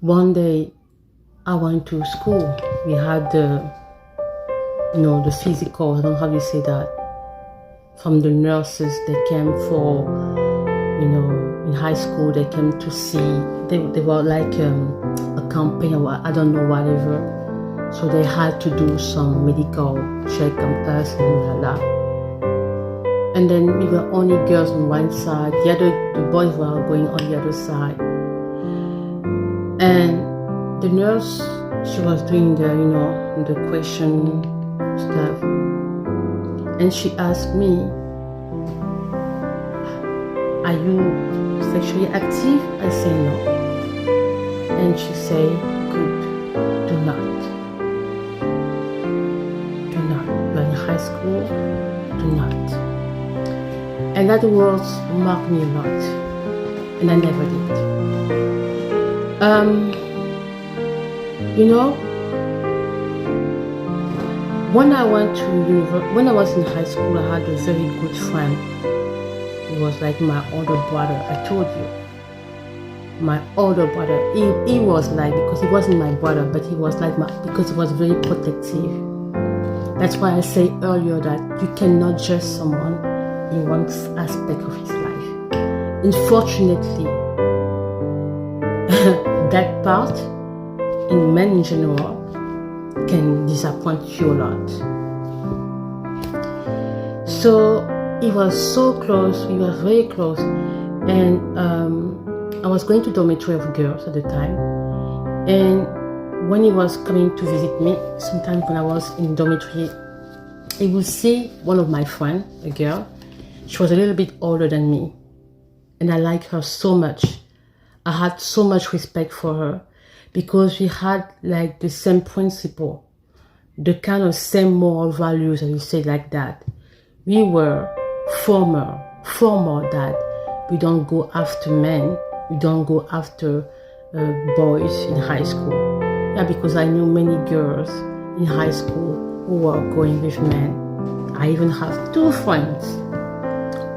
One day I went to school. We had the physical, I don't know how you say that, from the nurses. They came for, in high school, they came to see, they were like a campaign or I don't know, whatever. So they had to do some medical check on us and like that. And then we were only girls on one side, the boys were going on the other side. And the nurse, she was doing the question stuff. And she asked me, are you sexually active? I say no. And she said, good, do not. Do not. You're in high school, do not. And that words marked me a lot. And I never did. When I was in high school, I had a very good friend. He was like my older brother. I told you, my older brother. He was like, because he wasn't my brother, but he was like because he was very protective. That's why I say earlier that you cannot judge someone in one aspect of his life. Unfortunately, that part in men in general can disappoint you a lot. So it was so close, we were very close, and I was going to dormitory of girls at the time, and when he was coming to visit me, sometimes when I was in dormitory, he would see one of my friends, a girl. She was a little bit older than me, and I liked her so much. I had so much respect for her because we had like the same principle, the kind of same moral values, and you say like that. We were former that we don't go after men, we don't go after boys in high school. Yeah, because I knew many girls in high school who were going with men. I even have 2 friends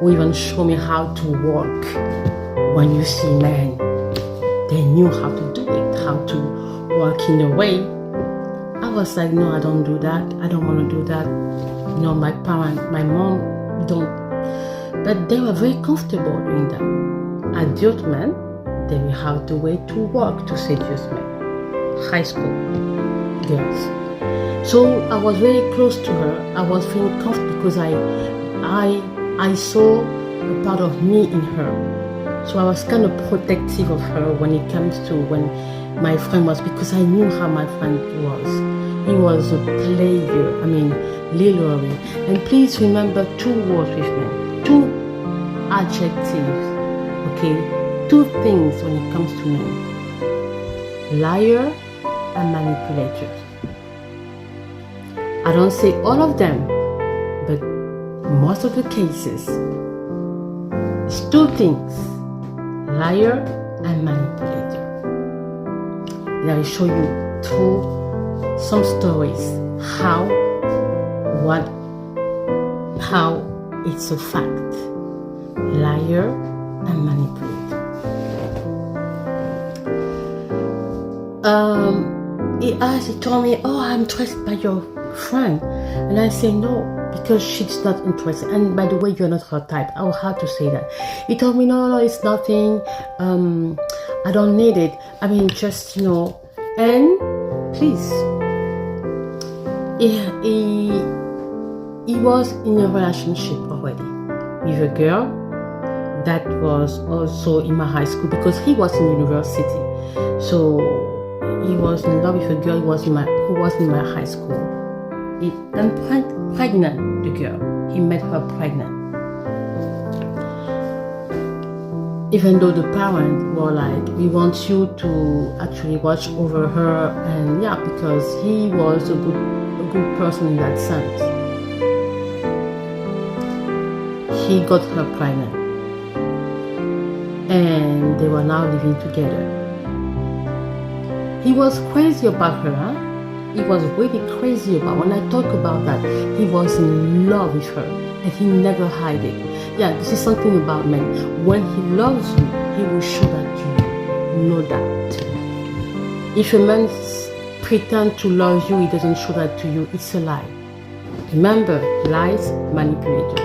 who even show me how to walk. When you see men, they knew how to do it, how to walk in a way. I was like, no, I don't do that. I don't want to do that. My parents, my mom don't. But they were very comfortable doing that. Adult men, they will have the way to walk to seduce men. High school girls. So I was very close to her. I was feeling comfortable because I saw a part of me in her. So I was kind of protective of her when it comes to when my friend was, because I knew how my friend was. He was a player, literally. And please remember 2 words with me, 2 adjectives, okay? 2 things when it comes to men. Liar and manipulator. I don't say all of them, but most of the cases, it's 2 things. Liar and manipulator. And I will show you through some stories how it's a fact. Liar and manipulator. He told me, oh, I'm interested by your friend. And I say no, because she's not interested. And by the way, you're not her type. I will have to say that. He told me, no, it's nothing. I don't need it. Just, and please. He was in a relationship already with a girl that was also in my high school, because he was in university. So he was in love with a girl who was in my high school. He got pregnant, the girl. He met her pregnant. Even though the parents were like, we want you to actually watch over her, and yeah, because he was a good person in that sense. He got her pregnant, and they were now living together. He was crazy about her, huh? He was really crazy about. When I talk about that, he was in love with her, and he never hid it. Yeah, this is something about men. When he loves you, he will show that to you. Know that. If a man pretends to love you, he doesn't show that to you, it's a lie. Remember, lies, manipulator.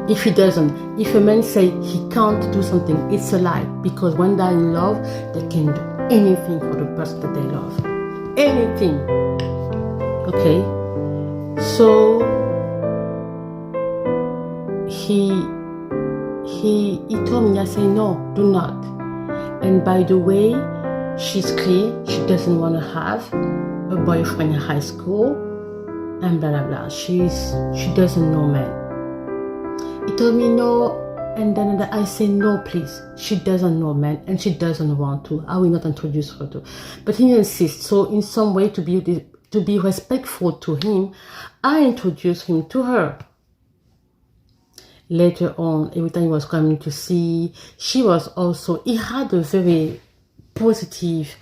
If he doesn't, if a man say he can't do something, it's a lie. Because when they're in love, they can do anything for the person that they love. Anything. Okay? So he told me, I say no, do not. And by the way, she's clear, she doesn't want to have a boyfriend in high school, and blah blah blah. She doesn't know men. He told me no, and then I say no, please. She doesn't know men, and she doesn't want to. I will not introduce her to. But he insists. So in some way, to be respectful to him, I introduced him to her. Later on, every time he was coming to see, she was also, he had a very positive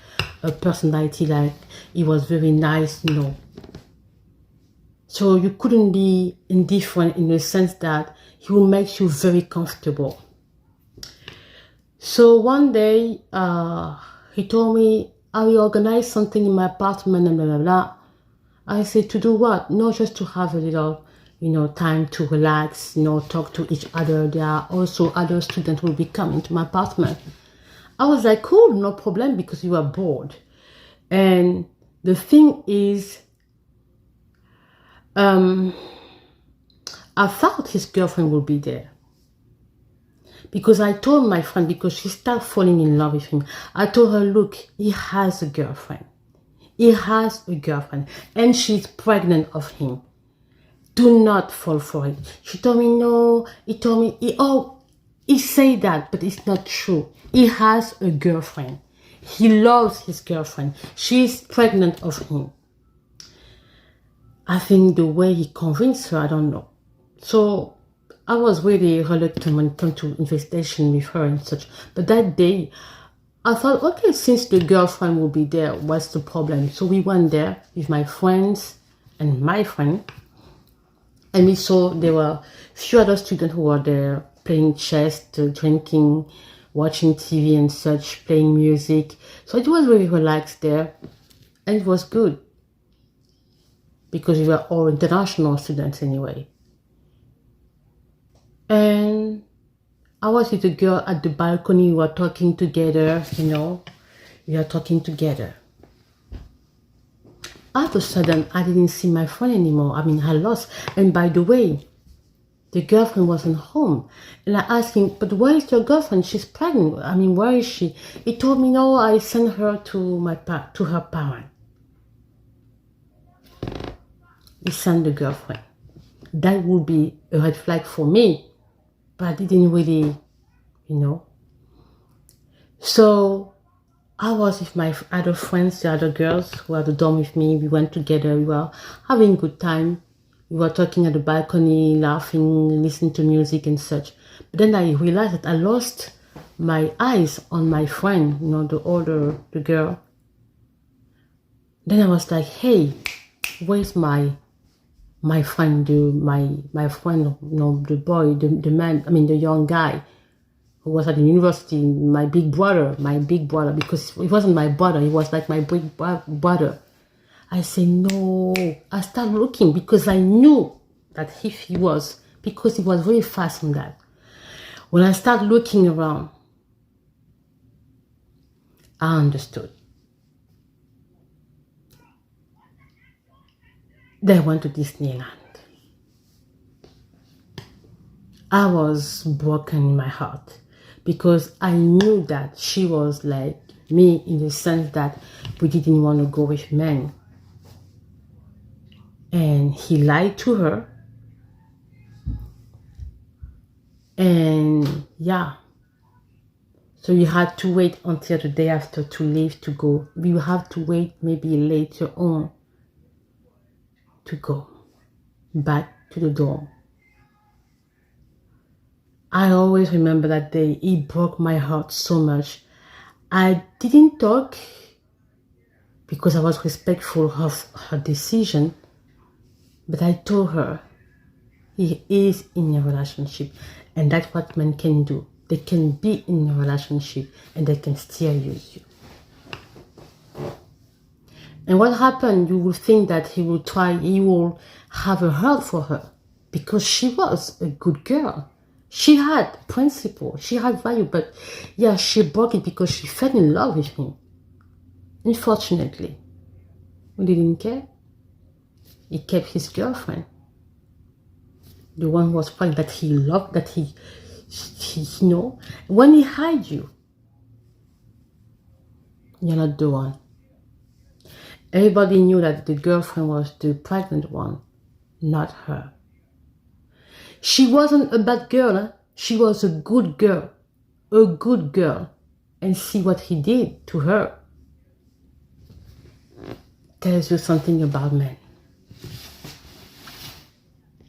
personality, like he was very nice, you know. So you couldn't be indifferent in the sense that he will make you very comfortable. So one day, he told me, I will organize something in my apartment and blah, blah, blah. I said, to do what? No, just to have a little, you know, time to relax, you know, talk to each other. There are also other students who will be coming to my apartment. I was like, cool, no problem, because you are bored. And the thing is, I thought his girlfriend would be there. Because I told my friend, because she started falling in love with him, I told her, look, he has a girlfriend. He has a girlfriend, and she's pregnant of him. Do not fall for it. She told me no. He told me, he said that, but it's not true. He has a girlfriend. He loves his girlfriend. She's pregnant of him. I think the way he convinced her, I don't know. So I was really reluctant when it came to investigation with her and such. But that day, I thought, okay, since the girlfriend will be there, what's the problem? So we went there with my friends and my friend. And we saw there were a few other students who were there playing chess, drinking, watching TV and such, playing music. So it was really relaxed there. And it was good. Because we were all international students anyway. And I was with a girl at the balcony. We were talking together, you know. We are talking together. All of a sudden, I didn't see my friend anymore. I mean, I lost. And by the way, the girlfriend wasn't home. And I asked him, but where is your girlfriend? She's pregnant. I mean, where is she? He told me, no, I sent her to her parents. He sent the girlfriend. That would be a red flag for me. But I didn't really, you know. So I was with my other friends, the other girls who had the dorm with me. We went together. We were having a good time. We were talking at the balcony, laughing, listening to music and such. But then I realized that I lost my eyes on my friend, you know, the girl. Then I was like, hey, where's my friend, my friend, you know, the boy, the man, I mean, the young guy who was at the university, my big brother, because it wasn't my brother, he was like my big brother. I said, no. I started looking because I knew that if he was, because he was very fast on that. When I started looking around, I understood. They went to Disneyland. I was broken in my heart because I knew that she was like me in the sense that we didn't want to go with men. And he lied to her. And yeah. So you had to wait until the day after to leave to go. We will have to wait maybe later on to go back to the dorm. I always remember that day. It broke my heart so much. I didn't talk because I was respectful of her decision, but I told her he is in a relationship, and that's what men can do. They can be in a relationship and they can still use you. And what happened, you will think that he will have a heart for her because she was a good girl. She had principle, she had value, but yeah, she broke it because she fell in love with him. Unfortunately, he didn't care. He kept his girlfriend, the one who was pregnant, that he loved, that he when he hide you, you're not the one. Everybody knew that the girlfriend was the pregnant one, not her. She wasn't a bad girl, huh? She was a good girl. A good girl. And see what he did to her. Tells you something about men.